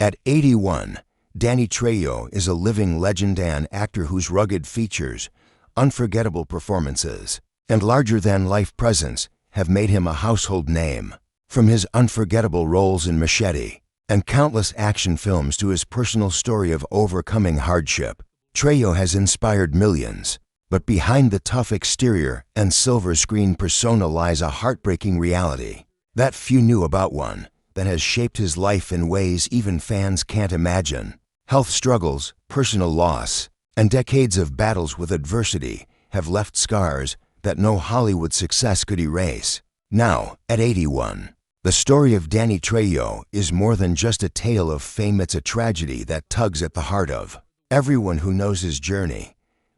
At 81, Danny Trejo is a living legend and actor whose rugged features, unforgettable performances, and larger-than-life presence have made him a household name. From his unforgettable roles in Machete and countless action films to his personal story of overcoming hardship, Trejo has inspired millions. But behind the tough exterior and silver screen persona lies a heartbreaking reality that few knew about, one that has shaped his life in ways even fans can't imagine. Health struggles, personal loss, and decades of battles with adversity have left scars that no Hollywood success could erase. Now, at 81, the story of Danny Trejo is more than just a tale of fame. It's a tragedy that tugs at the heart of everyone who knows his journey.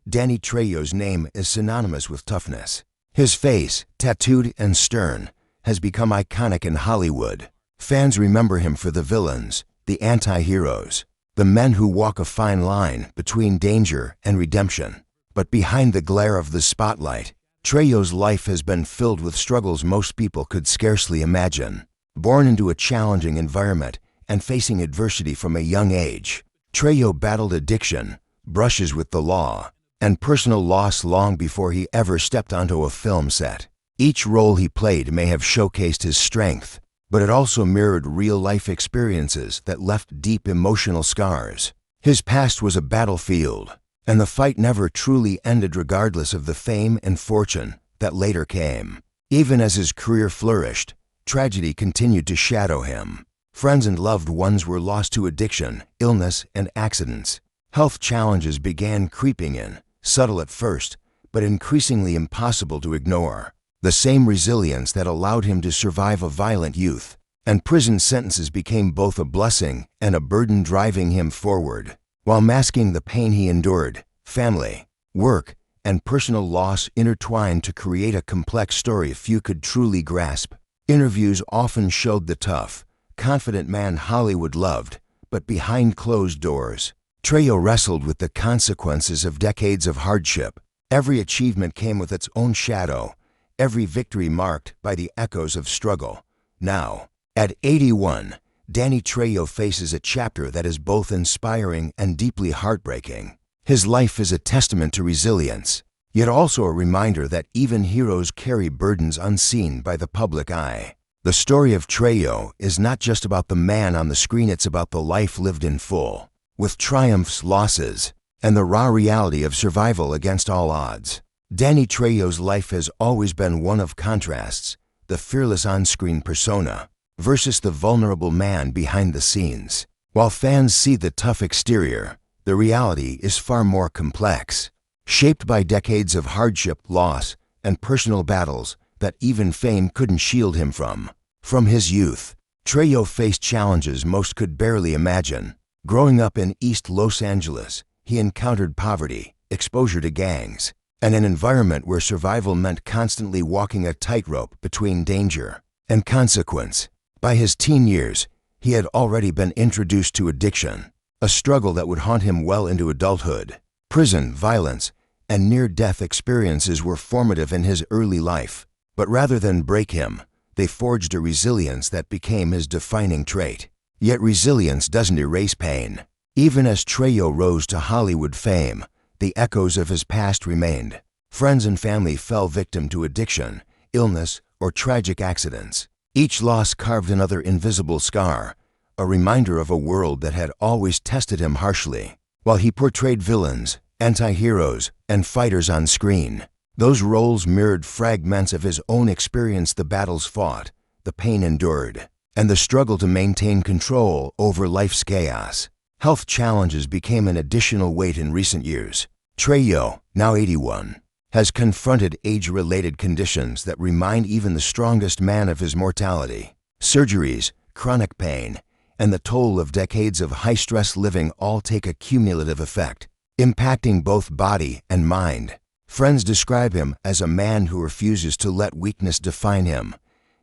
Danny Trejo's name is synonymous with toughness. His face, tattooed and stern, has become iconic in Hollywood. Fans remember him for the villains, the anti-heroes, the men who walk a fine line between danger and redemption. But behind the glare of the spotlight, Trejo's life has been filled with struggles most people could scarcely imagine. Born into a challenging environment and facing adversity from a young age, Trejo battled addiction, brushes with the law, and personal loss long before he ever stepped onto a film set. Each role he played may have showcased his strength, but it also mirrored real-life experiences that left deep emotional scars. His past was a battlefield, and the fight never truly ended regardless of the fame and fortune that later came. Even as his career flourished, tragedy continued to shadow him. Friends and loved ones were lost to addiction, illness, and accidents. Health challenges began creeping in, subtle at first, but increasingly impossible to ignore. The same resilience that allowed him to survive a violent youth and prison sentences became both a blessing and a burden, driving him forward. While masking the pain he endured, family, work, and personal loss intertwined to create a complex story few could truly grasp. Interviews often showed the tough, confident man Hollywood loved, but behind closed doors, Trejo wrestled with the consequences of decades of hardship. Every achievement came with its own shadow, every victory marked by the echoes of struggle. Now, at 81, Danny Trejo faces a chapter that is both inspiring and deeply heartbreaking. His life is a testament to resilience, yet also a reminder that even heroes carry burdens unseen by the public eye. The story of Trejo is not just about the man on the screen, it's about the life lived in full, with triumphs, losses, and the raw reality of survival against all odds. Danny Trejo's life has always been one of contrasts, the fearless on-screen persona versus the vulnerable man behind the scenes. While fans see the tough exterior, the reality is far more complex, shaped by decades of hardship, loss, and personal battles that even fame couldn't shield him from. From his youth, Trejo faced challenges most could barely imagine. Growing up in East Los Angeles, he encountered poverty, exposure to gangs, and an environment where survival meant constantly walking a tightrope between danger and consequence. By his teen years, he had already been introduced to addiction, a struggle that would haunt him well into adulthood. Prison, violence, and near-death experiences were formative in his early life, but rather than break him, they forged a resilience that became his defining trait. Yet resilience doesn't erase pain. Even as Trejo rose to Hollywood fame, the echoes of his past remained. Friends and family fell victim to addiction, illness, or tragic accidents. Each loss carved another invisible scar, a reminder of a world that had always tested him harshly. While he portrayed villains, anti-heroes, and fighters on screen, those roles mirrored fragments of his own experience: the battles fought, the pain endured, and the struggle to maintain control over life's chaos. Health challenges became an additional weight in recent years. Trejo, now 81, has confronted age-related conditions that remind even the strongest man of his mortality. Surgeries, chronic pain, and the toll of decades of high-stress living all take a cumulative effect, impacting both body and mind. Friends describe him as a man who refuses to let weakness define him,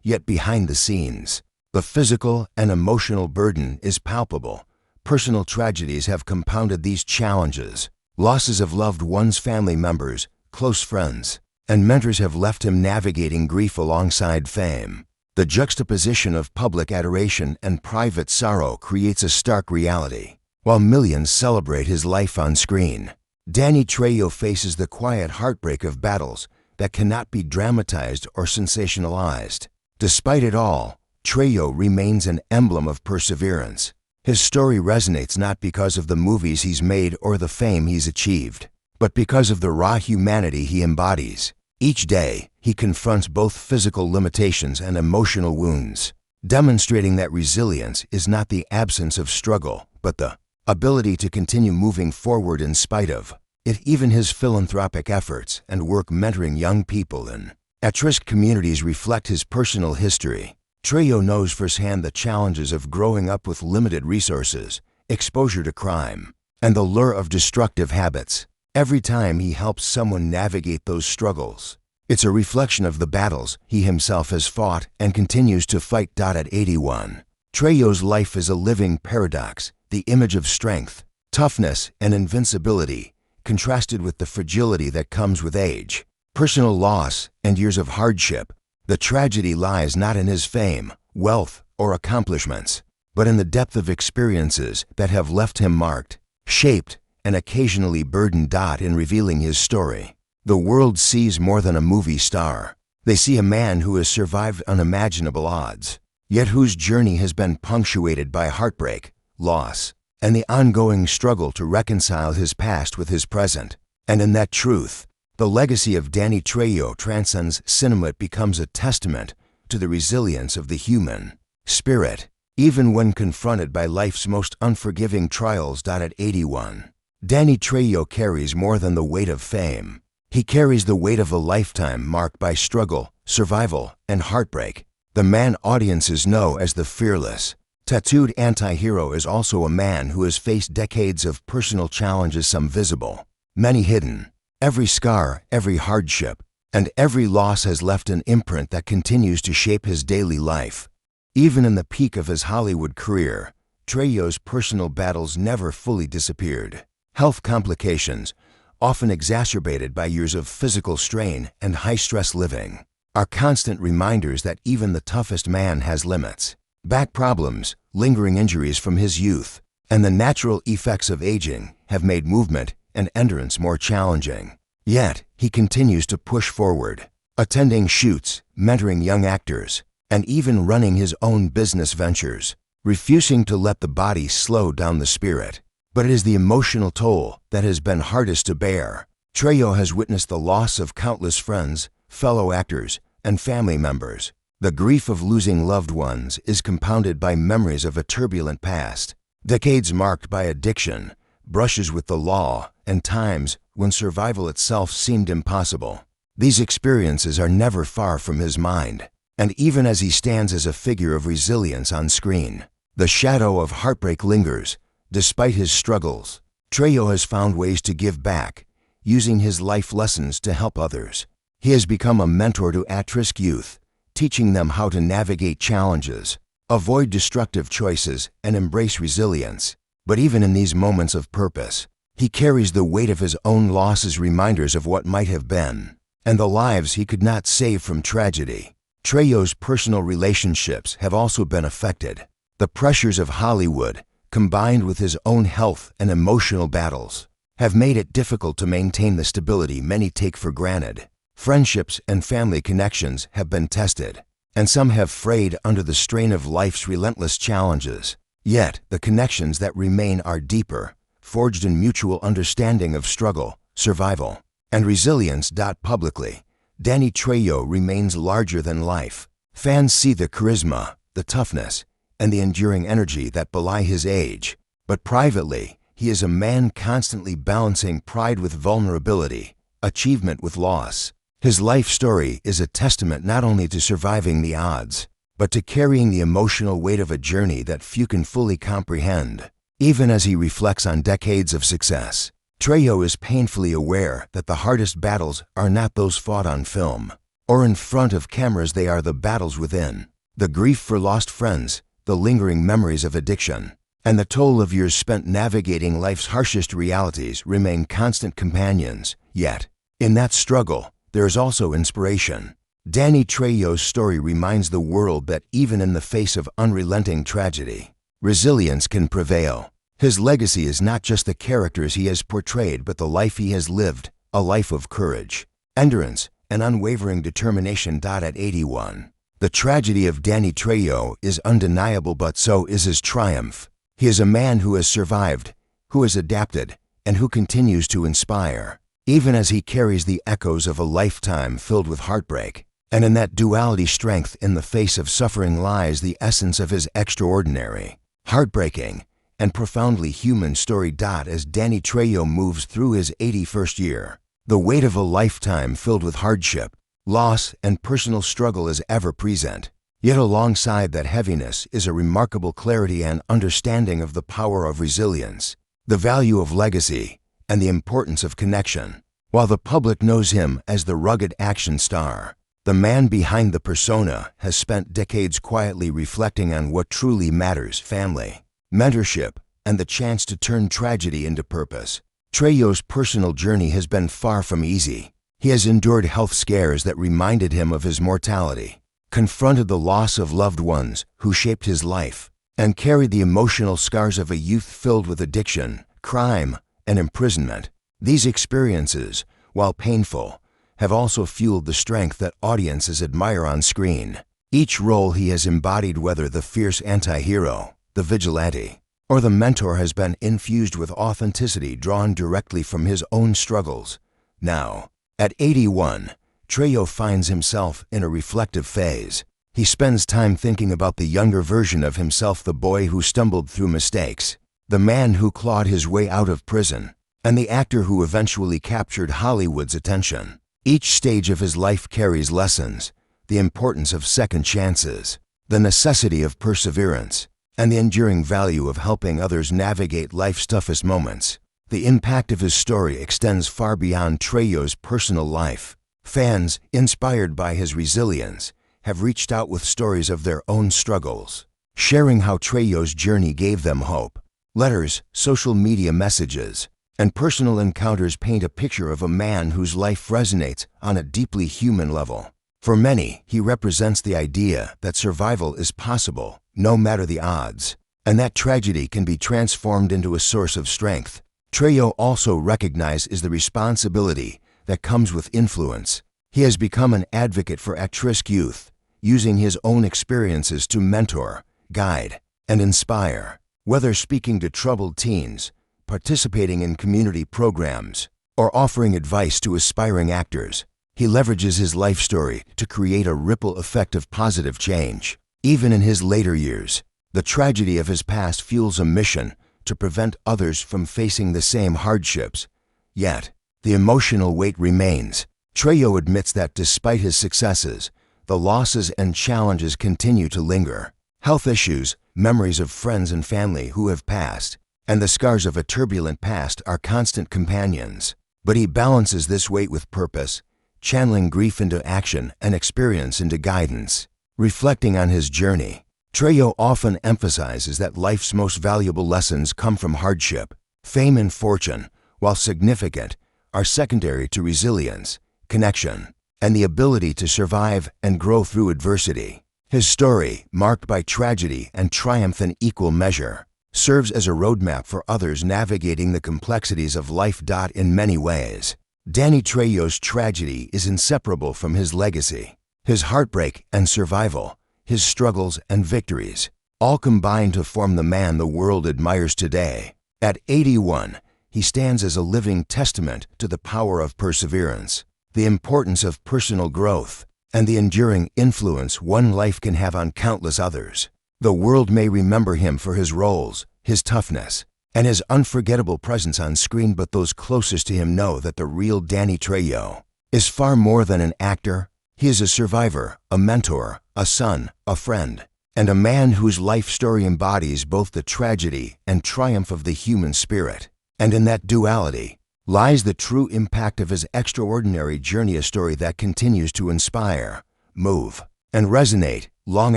yet behind the scenes, the physical and emotional burden is palpable. Personal tragedies have compounded these challenges. Losses of loved ones, family members, close friends, and mentors have left him navigating grief alongside fame. The juxtaposition of public adoration and private sorrow creates a stark reality. While millions celebrate his life on screen, Danny Trejo faces the quiet heartbreak of battles that cannot be dramatized or sensationalized. Despite it all, Trejo remains an emblem of perseverance. His story resonates not because of the movies he's made or the fame he's achieved, but because of the raw humanity he embodies. Each day, he confronts both physical limitations and emotional wounds, demonstrating that resilience is not the absence of struggle, but the ability to continue moving forward in spite of it. Even his philanthropic efforts and work mentoring young people in at-risk communities reflect his personal history. Trejo knows firsthand the challenges of growing up with limited resources, exposure to crime, and the lure of destructive habits. Every time he helps someone navigate those struggles, it's a reflection of the battles he himself has fought and continues to fight. At 81, Trejo's life is a living paradox, the image of strength, toughness, and invincibility, contrasted with the fragility that comes with age, personal loss, and years of hardship. The tragedy lies not in his fame, wealth, or accomplishments, but in the depth of experiences that have left him marked, shaped, and occasionally burdened. In revealing his story, the world sees more than a movie star. They see a man who has survived unimaginable odds, yet whose journey has been punctuated by heartbreak, loss, and the ongoing struggle to reconcile his past with his present. And in that truth, the legacy of Danny Trejo transcends cinema. It becomes a testament to the resilience of the human spirit, even when confronted by life's most unforgiving trials. At 81, Danny Trejo carries more than the weight of fame. He carries the weight of a lifetime marked by struggle, survival, and heartbreak. The man audiences know as the fearless, tattooed anti-hero is also a man who has faced decades of personal challenges, some visible, many hidden. Every scar, every hardship, and every loss has left an imprint that continues to shape his daily life. Even in the peak of his Hollywood career, Trejo's personal battles never fully disappeared. Health complications, often exacerbated by years of physical strain and high-stress living, are constant reminders that even the toughest man has limits. Back problems, lingering injuries from his youth, and the natural effects of aging have made movement and endurance more challenging. Yet, he continues to push forward, attending shoots, mentoring young actors, and even running his own business ventures, refusing to let the body slow down the spirit. But it is the emotional toll that has been hardest to bear. Trejo has witnessed the loss of countless friends, fellow actors, and family members. The grief of losing loved ones is compounded by memories of a turbulent past, decades marked by addiction, brushes with the law, and times when survival itself seemed impossible. These experiences are never far from his mind, and even as he stands as a figure of resilience on screen, the shadow of heartbreak lingers. Despite his struggles, Trejo has found ways to give back, using his life lessons to help others. He has become a mentor to at-risk youth, teaching them how to navigate challenges, avoid destructive choices, and embrace resilience. But even in these moments of purpose, he carries the weight of his own losses, reminders of what might have been, and the lives he could not save from tragedy. Trejo's personal relationships have also been affected. The pressures of Hollywood, combined with his own health and emotional battles, have made it difficult to maintain the stability many take for granted. Friendships and family connections have been tested, and some have frayed under the strain of life's relentless challenges. Yet, the connections that remain are deeper, forged in mutual understanding of struggle, survival, and resilience. Publicly, Danny Trejo remains larger than life. Fans see the charisma, the toughness, and the enduring energy that belie his age. But privately, he is a man constantly balancing pride with vulnerability, achievement with loss. His life story is a testament not only to surviving the odds, but to carrying the emotional weight of a journey that few can fully comprehend. Even as he reflects on decades of success, Trejo is painfully aware that the hardest battles are not those fought on film or in front of cameras. They are the battles within. The grief for lost friends, the lingering memories of addiction, and the toll of years spent navigating life's harshest realities remain constant companions. Yet, in that struggle, there is also inspiration. Danny Trejo's story reminds the world that even in the face of unrelenting tragedy, resilience can prevail. His legacy is not just the characters he has portrayed, but the life he has lived, a life of courage, endurance, and unwavering determination. At 81, the tragedy of Danny Trejo is undeniable, but so is his triumph. He is a man who has survived, who has adapted, and who continues to inspire, even as he carries the echoes of a lifetime filled with heartbreak. And in that duality, strength in the face of suffering, lies the essence of his extraordinary, heartbreaking, and profoundly human story. As Danny Trejo moves through his 81st year, the weight of a lifetime filled with hardship, loss, and personal struggle is ever present. Yet alongside that heaviness is a remarkable clarity and understanding of the power of resilience, the value of legacy, and the importance of connection. While the public knows him as the rugged action star, the man behind the persona has spent decades quietly reflecting on what truly matters: family, mentorship, and the chance to turn tragedy into purpose. Trejo's personal journey has been far from easy. He has endured health scares that reminded him of his mortality, confronted the loss of loved ones who shaped his life, and carried the emotional scars of a youth filled with addiction, crime, and imprisonment. These experiences, while painful, have also fueled the strength that audiences admire on screen. Each role he has embodied, whether the fierce anti-hero, the vigilante, or the mentor, has been infused with authenticity drawn directly from his own struggles. Now, at 81, Trejo finds himself in a reflective phase. He spends time thinking about the younger version of himself, the boy who stumbled through mistakes, the man who clawed his way out of prison, and the actor who eventually captured Hollywood's attention. Each stage of his life carries lessons: the importance of second chances, the necessity of perseverance, and the enduring value of helping others navigate life's toughest moments. The impact of his story extends far beyond Trejo's personal life. Fans, inspired by his resilience, have reached out with stories of their own struggles, sharing how Trejo's journey gave them hope. Letters, social media messages, and personal encounters paint a picture of a man whose life resonates on a deeply human level. For many, he represents the idea that survival is possible, no matter the odds, and that tragedy can be transformed into a source of strength. Trejo also recognizes the responsibility that comes with influence. He has become an advocate for at-risk youth, using his own experiences to mentor, guide, and inspire. Whether speaking to troubled teens, participating in community programs, or offering advice to aspiring actors, he leverages his life story to create a ripple effect of positive change. Even in his later years, the tragedy of his past fuels a mission to prevent others from facing the same hardships. Yet, the emotional weight remains. Trejo admits that despite his successes, the losses and challenges continue to linger. Health issues, memories of friends and family who have passed, and the scars of a turbulent past are constant companions. But he balances this weight with purpose, channeling grief into action and experience into guidance. Reflecting on his journey, Trejo often emphasizes that life's most valuable lessons come from hardship. Fame and fortune, while significant, are secondary to resilience, connection, and the ability to survive and grow through adversity. His story, marked by tragedy and triumph in equal measure, serves as a roadmap for others navigating the complexities of life. In many ways, Danny Trejo's tragedy is inseparable from his legacy. His heartbreak and survival, his struggles and victories, all combine to form the man the world admires today. At 81, he stands as a living testament to the power of perseverance, the importance of personal growth, and the enduring influence one life can have on countless others. The world may remember him for his roles, his toughness, and his unforgettable presence on screen, but those closest to him know that the real Danny Trejo is far more than an actor. He is a survivor, a mentor, a son, a friend, and a man whose life story embodies both the tragedy and triumph of the human spirit. And in that duality lies the true impact of his extraordinary journey, a story that continues to inspire, move, and resonate long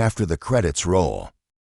after the credits roll.